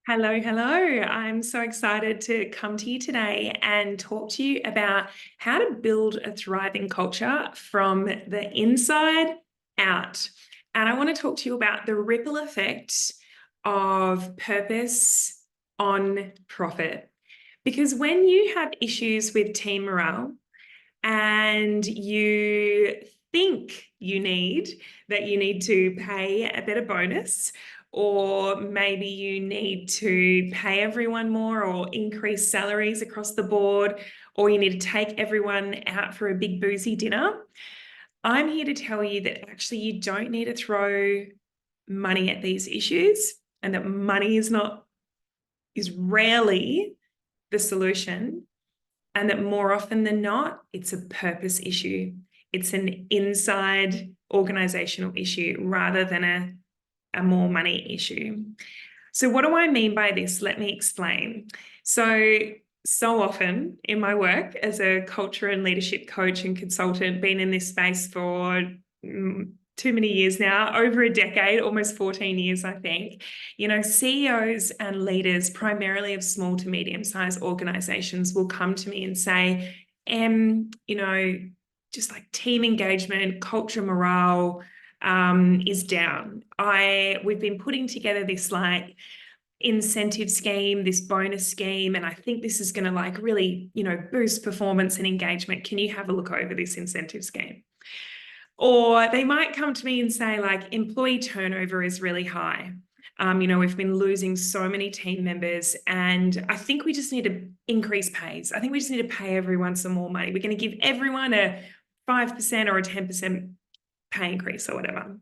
Hello, hello. I'm so excited to come to you today and talk to you about how to build a thriving culture from the inside out. And I want to talk to you about the ripple effect of purpose on profit. Because when you have issues with team morale and you think you need to pay a better bonus, or maybe you need to pay everyone more or increase salaries across the board, or you need to take everyone out for a big boozy dinner. I'm here to tell you that actually you don't need to throw money at these issues, and that money is rarely the solution, and that more often than not, it's a purpose issue. It's an inside organizational issue rather than a more money issue. So what do I mean by this? Let me explain. So often in my work as a culture and leadership coach and consultant, been in this space for too many years now, over a decade, almost 14 years, I think. CEOs and leaders, primarily of small to medium-sized organizations, will come to me and say, just like team engagement, culture morale, is down. We've been putting together this like incentive scheme, this bonus scheme, and I think this is going to really, boost performance and engagement. Can you have a look over this incentive scheme? Or they might come to me and say, like, employee turnover is really high. We've been losing so many team members, and I think we just need to increase pays. I think we just need to pay everyone some more money. We're going to give everyone a 5% or a 10% pay increase or whatever.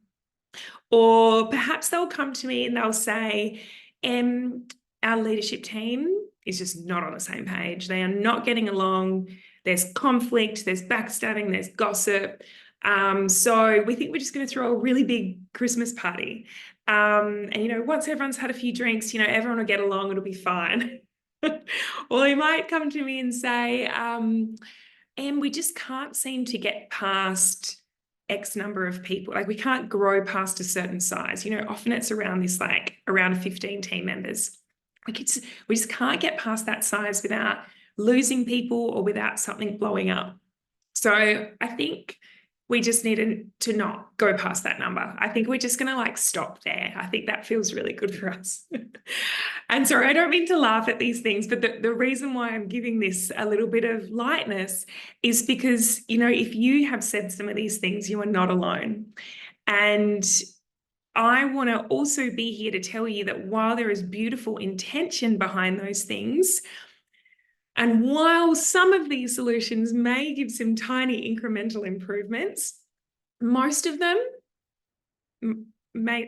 Or perhaps they'll come to me and they'll say, our leadership team is just not on the same page. They are not getting along. There's conflict, there's backstabbing, there's gossip. So we think we're just going to throw a really big Christmas party. And once everyone's had a few drinks, everyone will get along, it'll be fine. Or they might come to me and say, and we just can't seem to get past X number of people. Like, we can't grow past a certain size. Often it's around around 15 team members. We just can't get past that size without losing people or without something blowing up. So I think we just need to not go past that number. I think we're just going to stop there. I think that feels really good for us. And sorry, I don't mean to laugh at these things, but the reason why I'm giving this a little bit of lightness is because, if you have said some of these things, you are not alone. And I want to also be here to tell you that while there is beautiful intention behind those things, and while some of these solutions may give some tiny incremental improvements, most of them,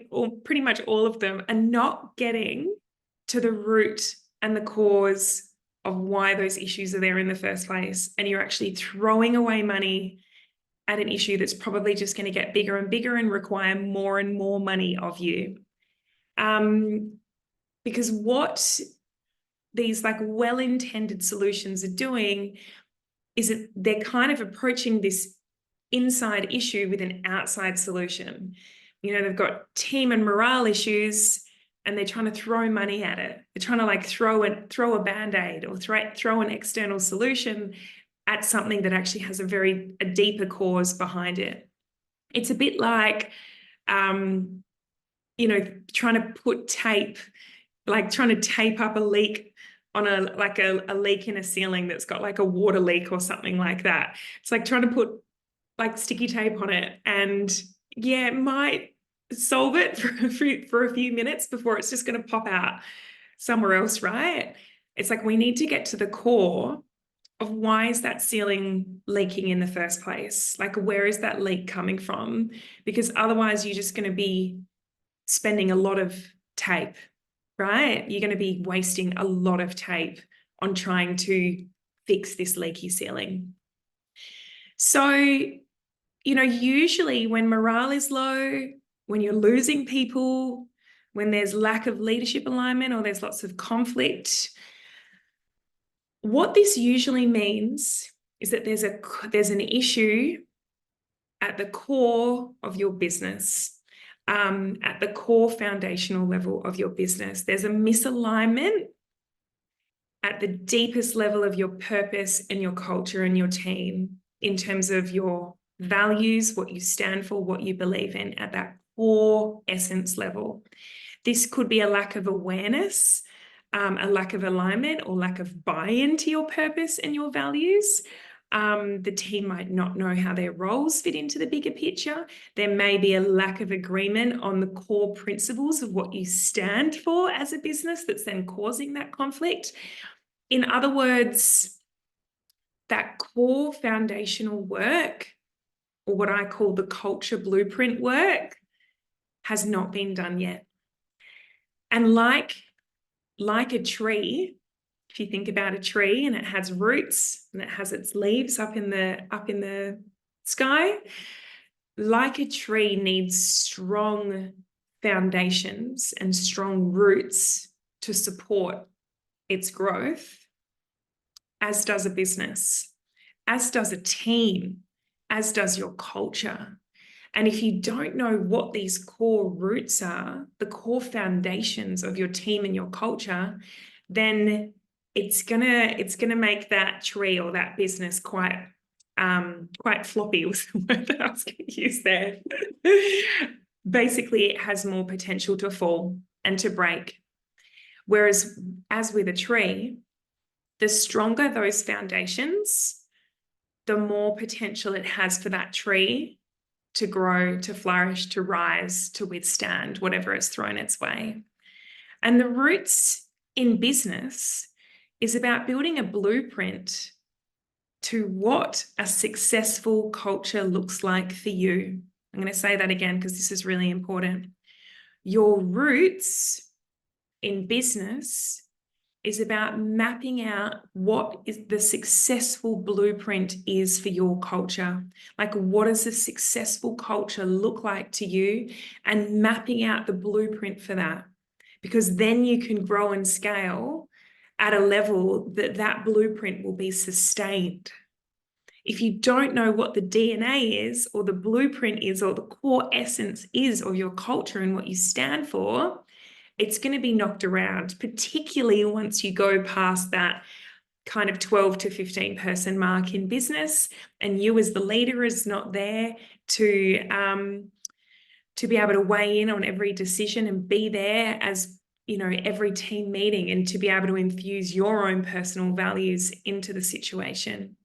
or pretty much all of them, are not getting to the root and the cause of why those issues are there in the first place. And you're actually throwing away money at an issue that's probably just going to get bigger and bigger and require more and more money of you. Because what these well-intended solutions are doing is that they're kind of approaching this inside issue with an outside solution. They've got team and morale issues and they're trying to throw money at it. They're trying to throw a Band-Aid or throw an external solution at something that actually has a deeper cause behind it. It's a bit like, trying to put tape, trying to tape up a leak on a leak in a ceiling that's got a water leak or something like that. It's like trying to put sticky tape on it, and yeah, it might solve it for a few minutes before it's just going to pop out somewhere else, right? It's like we need to get to the core of why is that ceiling leaking in the first place? Where is that leak coming from? Because otherwise you're just going to be spending a lot of tape, right? You're going to be wasting a lot of tape on trying to fix this leaky ceiling. So, usually when morale is low, when you're losing people, when there's lack of leadership alignment or there's lots of conflict, what this usually means is that there's an issue at the core of your business. at the core foundational level of your business. There's a misalignment at the deepest level of your purpose and your culture and your team in terms of your values, what you stand for, what you believe in at that core essence level. This could be a lack of awareness, a lack of alignment, or lack of buy-in to your purpose and your values. The team might not know how their roles fit into the bigger picture. There may be a lack of agreement on the core principles of what you stand for as a business that's then causing that conflict. In other words, that core foundational work, or what I call the culture blueprint work, has not been done yet. And like a tree, if you think about a tree and it has roots and it has its leaves up in the sky, like a tree needs strong foundations and strong roots to support its growth, as does a business, as does a team, as does your culture. And if you don't know what these core roots are, the core foundations of your team and your culture, then it's gonna make that tree or that business quite floppy, was the word that I was going to use there. Basically, it has more potential to fall and to break. Whereas, as with a tree, the stronger those foundations, the more potential it has for that tree to grow, to flourish, to rise, to withstand whatever is thrown its way. And the roots in business is about building a blueprint to what a successful culture looks like for you. I'm going to say that again because this is really important. Your roots in business is about mapping out what is the successful blueprint is for your culture. Like, what does a successful culture look like to you? And mapping out the blueprint for that. Because then you can grow and scale at a level that blueprint will be sustained. If you don't know what the DNA is, or the blueprint is, or the core essence is of your culture and what you stand for, it's going to be knocked around, particularly once you go past that kind of 12 to 15 person mark in business, and you as the leader is not there to be able to weigh in on every decision and be there as, you know, every team meeting, and to be able to infuse your own personal values into the situation.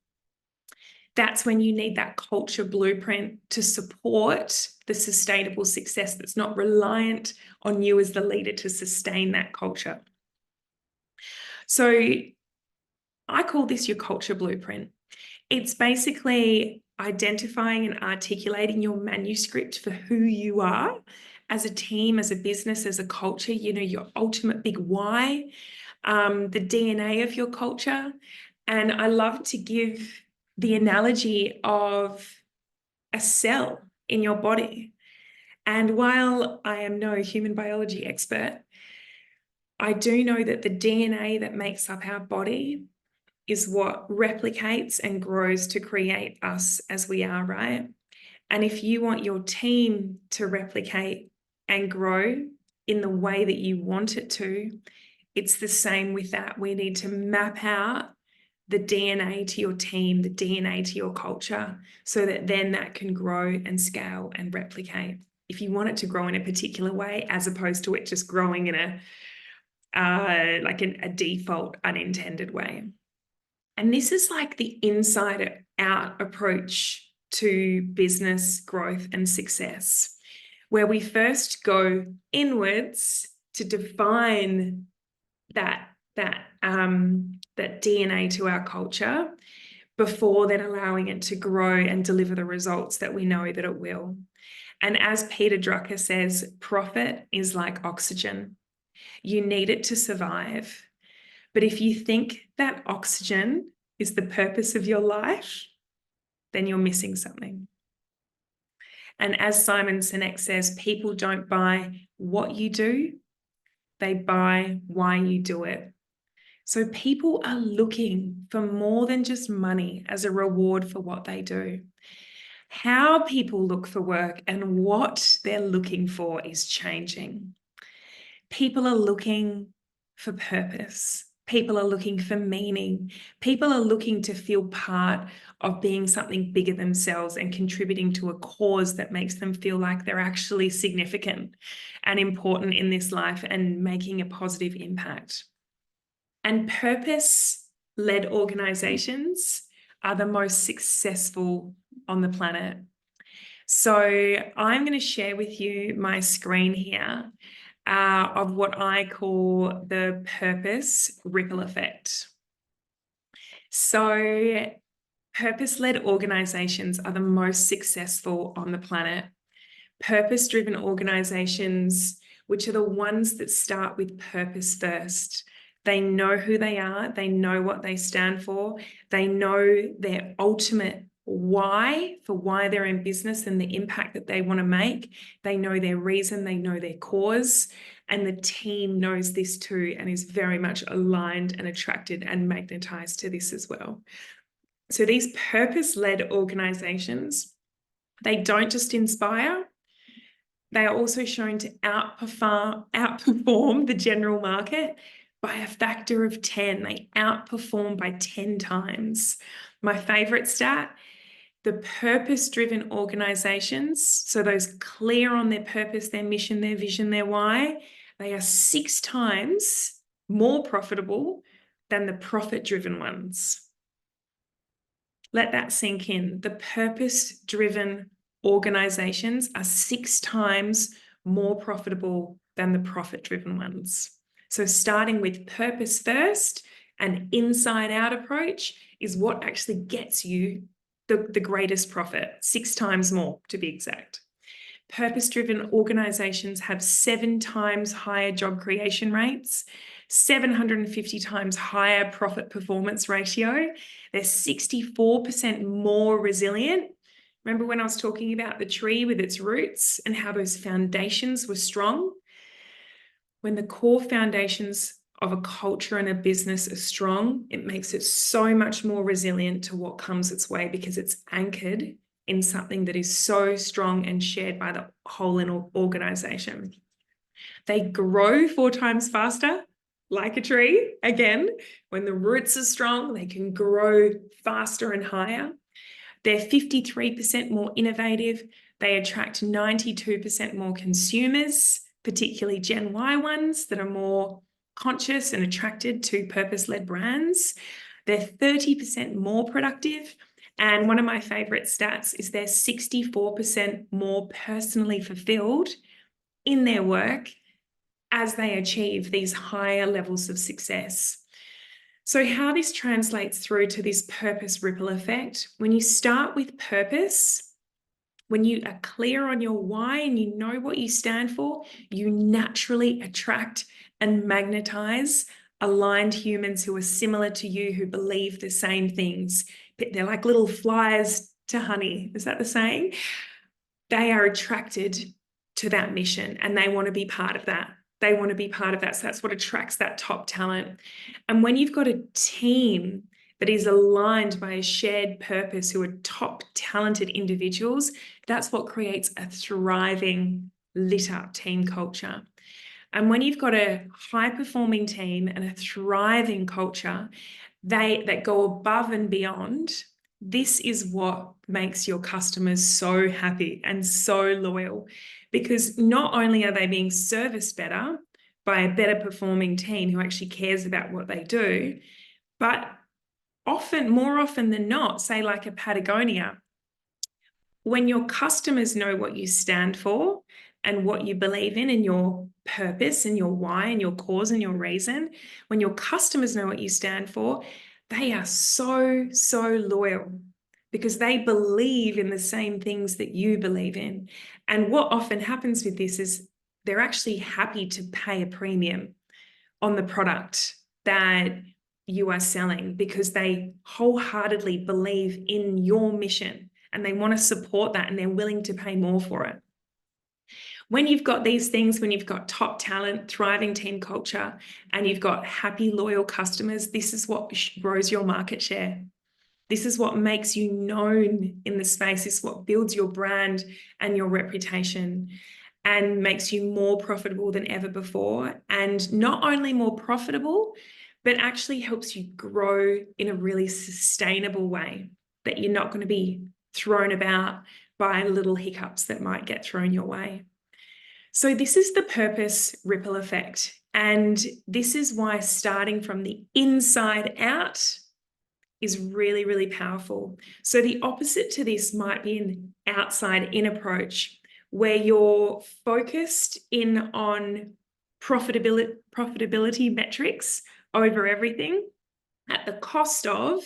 That's when you need that culture blueprint to support the sustainable success that's not reliant on you as the leader to sustain that culture. So I call this your culture blueprint. It's basically identifying and articulating your manuscript for who you are as a team, as a business, as a culture, you know, your ultimate big why, the DNA of your culture. And I love to give the analogy of a cell in your body. And while I am no human biology expert, I do know that the DNA that makes up our body is what replicates and grows to create us as we are, right? And if you want your team to replicate and grow in the way that you want it to, it's the same with that. We need to map out the DNA to your team, the DNA to your culture, so that then that can grow and scale and replicate. If you want it to grow in a particular way, as opposed to it just growing in a default unintended way. And this is like the inside out approach to business growth and success, where we first go inwards to define that DNA to our culture, before then allowing it to grow and deliver the results that we know that it will. And as Peter Drucker says, profit is like oxygen. You need it to survive. But if you think that oxygen is the purpose of your life, then you're missing something. And as Simon Sinek says, people don't buy what you do, they buy why you do it. So people are looking for more than just money as a reward for what they do. How people look for work and what they're looking for is changing. People are looking for purpose. People are looking for meaning. People are looking to feel part of being something bigger themselves and contributing to a cause that makes them feel like they're actually significant and important in this life and making a positive impact. And purpose-led organizations are the most successful on the planet. So I'm going to share with you my screen here of what I call the purpose ripple effect. So purpose-led organizations are the most successful on the planet. Purpose-driven organizations, which are the ones that start with purpose first. They know who they are. They know what they stand for. They know their ultimate why for why they're in business and the impact that they want to make. They know their reason. They know their cause. And the team knows this too and is very much aligned and attracted and magnetized to this as well. So these purpose-led organizations, they don't just inspire, they are also shown to outperform the general market by a factor of 10. They outperform by 10 times. My favorite stat, the purpose-driven organizations, so those clear on their purpose, their mission, their vision, their why, they are 6 times more profitable than the profit-driven ones. Let that sink in. The purpose-driven organizations are 6 times more profitable than the profit-driven ones. So starting with purpose first, an inside-out approach is what actually gets you the greatest profit, 6 times more to be exact. Purpose-driven organizations have 7 times higher job creation rates, 750 times higher profit performance ratio. They're 64% more resilient. Remember when I was talking about the tree with its roots and how those foundations were strong? When the core foundations of a culture and a business are strong, it makes it so much more resilient to what comes its way because it's anchored in something that is so strong and shared by the whole organization. They grow 4 times faster, like a tree. Again, when the roots are strong, they can grow faster and higher. They're 53% more innovative. They attract 92% more consumers, particularly Gen Y ones that are more conscious and attracted to purpose-led brands. They're 30% more productive. And one of my favorite stats is they're 64% more personally fulfilled in their work as they achieve these higher levels of success. So how this translates through to this purpose ripple effect, when you start with purpose, when you are clear on your why and you know what you stand for, you naturally attract and magnetize aligned humans who are similar to you, who believe the same things. They're like little flies to honey. Is that the saying? They are attracted to that mission and they want to be part of that. They want to be part of that. So that's what attracts that top talent. And when you've got a team that is aligned by a shared purpose, who are top talented individuals, that's what creates a thriving, lit up team culture. And when you've got a high performing team and a thriving culture, that go above and beyond, this is what makes your customers so happy and so loyal, because not only are they being serviced better by a better performing team who actually cares about what they do, but more often than not, say like a Patagonia, when your customers know what you stand for and what you believe in and your purpose and your why and your cause and your reason, when your customers know what you stand for, they are so, so loyal because they believe in the same things that you believe in. And what often happens with this is they're actually happy to pay a premium on the product that you are selling because they wholeheartedly believe in your mission and they want to support that and they're willing to pay more for it. When you've got these things, when you've got top talent, thriving team culture, and you've got happy, loyal customers, this is what grows your market share. This is what makes you known in the space. This is what builds your brand and your reputation and makes you more profitable than ever before. And not only more profitable, but actually helps you grow in a really sustainable way, that you're not going to be thrown about by little hiccups that might get thrown your way. So this is the purpose ripple effect. And this is why starting from the inside out is really, really powerful. So the opposite to this might be an outside in approach, where you're focused in on profitability metrics over everything at the cost of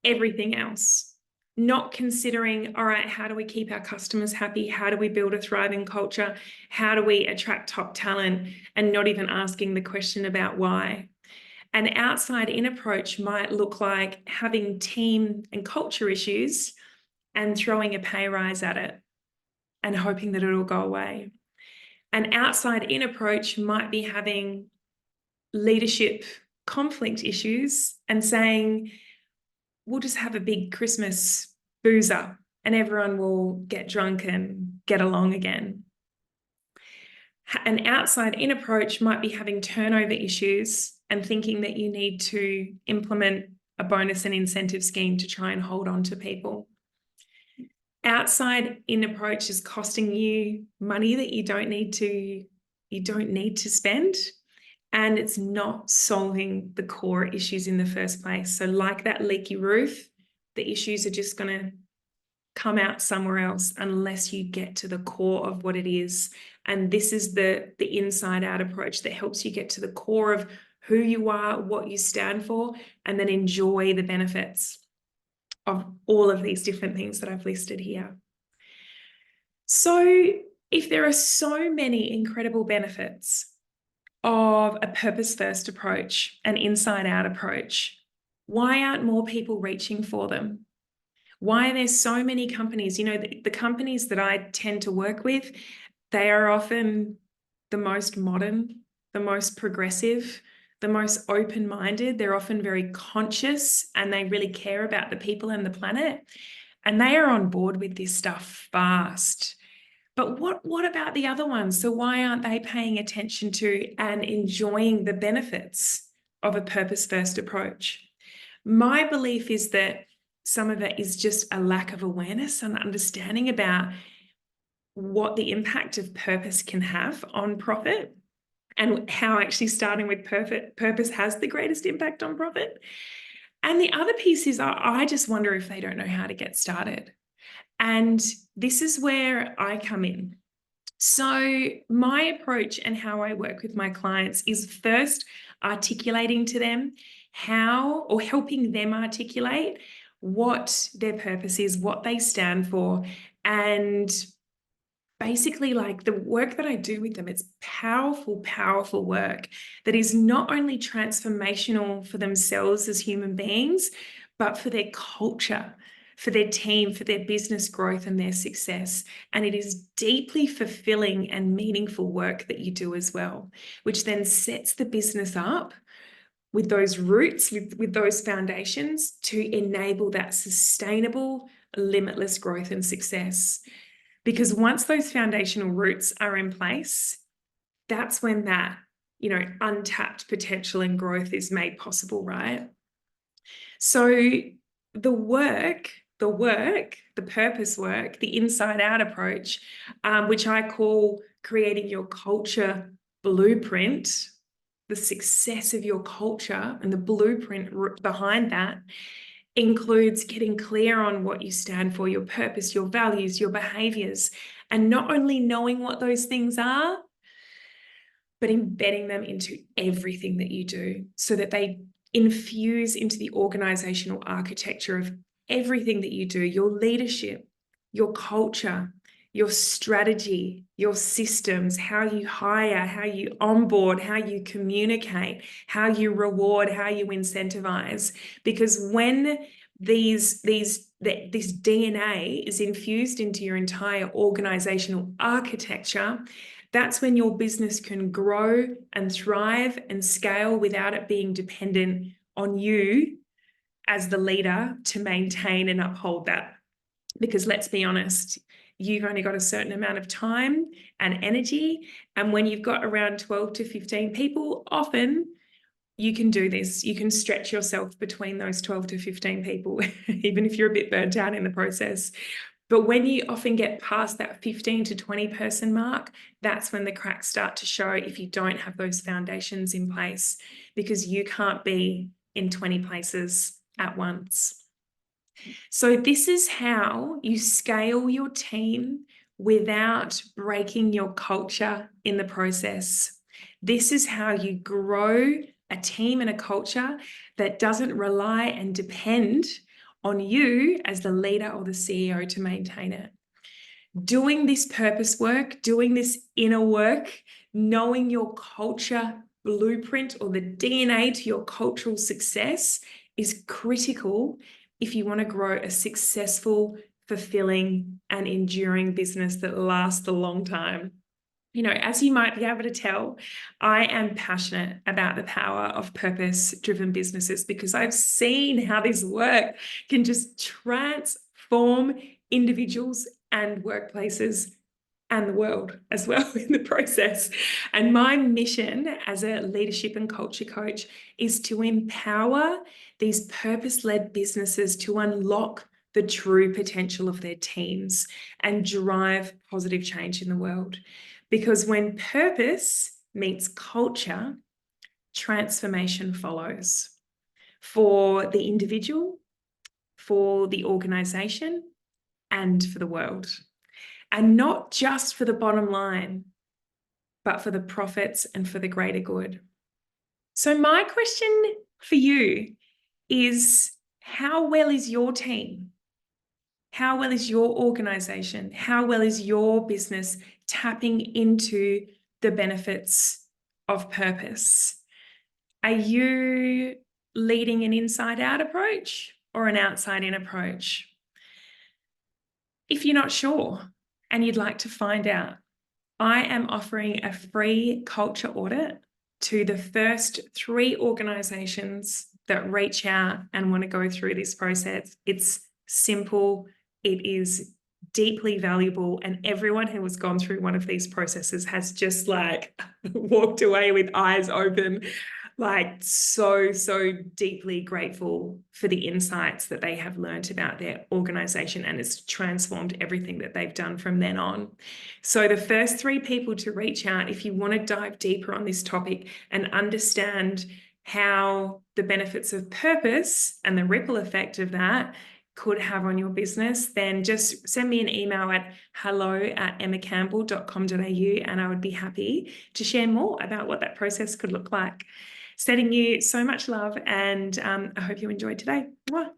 everything else. Not considering, all right, how do we keep our customers happy? How do we build a thriving culture? How do we attract top talent? And not even asking the question about why. An outside-in approach might look like having team and culture issues and throwing a pay rise at it and hoping that it'll go away. An outside-in approach might be having leadership conflict issues and saying, we'll just have a big Christmas boozer and everyone will get drunk and get along again. An outside-in approach might be having turnover issues and thinking that you need to implement a bonus and incentive scheme to try and hold on to people. Outside-in approach is costing you money that you don't need to spend, and it's not solving the core issues in the first place. So like that leaky roof, the issues are just going to come out somewhere else unless you get to the core of what it is. And this is the inside out approach that helps you get to the core of who you are, what you stand for, and then enjoy the benefits of all of these different things that I've listed here. So if there are so many incredible benefits of a purpose-first approach, an inside-out approach, why aren't more people reaching for them? Why are there so many companies? You know, the companies that I tend to work with, they are often the most modern, the most progressive, the most open-minded. They're often very conscious and they really care about the people and the planet. And they are on board with this stuff fast. But what about the other ones? So why aren't they paying attention to and enjoying the benefits of a purpose-first approach? My belief is that some of it is just a lack of awareness and understanding about what the impact of purpose can have on profit and how actually starting with purpose has the greatest impact on profit. And the other piece is I just wonder if they don't know how to get started. And this is where I come in. So my approach and how I work with my clients is first articulating to them how, or helping them articulate what their purpose is, what they stand for, and basically like the work that I do with them, it's powerful, powerful work that is not only transformational for themselves as human beings, but for their culture, for their team, for their business growth and their success. And it is deeply fulfilling and meaningful work that you do as well, which then sets the business up with those roots, with those foundations to enable that sustainable, limitless growth and success. Because once those foundational roots are in place, that's when that, you know, untapped potential and growth is made possible, right? So the purpose work, the inside out approach, which I call creating your culture blueprint, the success of your culture and the blueprint behind that includes getting clear on what you stand for, your purpose, your values, your behaviors, and not only knowing what those things are, but embedding them into everything that you do so that they infuse into the organizational architecture of everything that you do, your leadership, your culture, your strategy, your systems, how you hire, how you onboard, how you communicate, how you reward, how you incentivize. Because when this DNA is infused into your entire organizational architecture, that's when your business can grow and thrive and scale without it being dependent on you as the leader to maintain and uphold that. Because let's be honest, you've only got a certain amount of time and energy. And when you've got around 12 to 15 people, often you can do this. You can stretch yourself between those 12 to 15 people, even if you're a bit burnt out in the process. But when you often get past that 15 to 20 person mark, that's when the cracks start to show if you don't have those foundations in place, because you can't be in 20 places at once. So this is how you scale your team without breaking your culture in the process. This is how you grow a team and a culture that doesn't rely and depend on you as the leader or the CEO to maintain it. Doing this purpose work, doing this inner work, knowing your culture blueprint or the DNA to your cultural success is critical if you want to grow a successful, fulfilling, and enduring business that lasts a long time. You know, as you might be able to tell, I am passionate about the power of purpose-driven businesses because I've seen how this work can just transform individuals and workplaces and the world as well in the process. And my mission as a leadership and culture coach is to empower these purpose-led businesses to unlock the true potential of their teams and drive positive change in the world. Because when purpose meets culture, transformation follows for the individual, for the organization, and for the world. And not just for the bottom line, but for the profits and for the greater good. So my question for you is, how well is your team? How well is your organization? How well is your business tapping into the benefits of purpose? Are you leading an inside-out approach or an outside-in approach? If you're not sure and you'd like to find out, I am offering a free culture audit to the first 3 organizations that reach out and want to go through this process. It's simple, it is deeply valuable, and everyone who has gone through one of these processes has just like walked away with eyes open, like so deeply grateful for the insights that they have learned about their organization, and it's transformed everything that they've done from then on. So the first 3 people to reach out, if you want to dive deeper on this topic and understand how the benefits of purpose and the ripple effect of that could have on your business, then just send me an email at hello@emmacampbell.com.au and I would be happy to share more about what that process could look like. Sending you so much love, and I hope you enjoyed today. Mwah.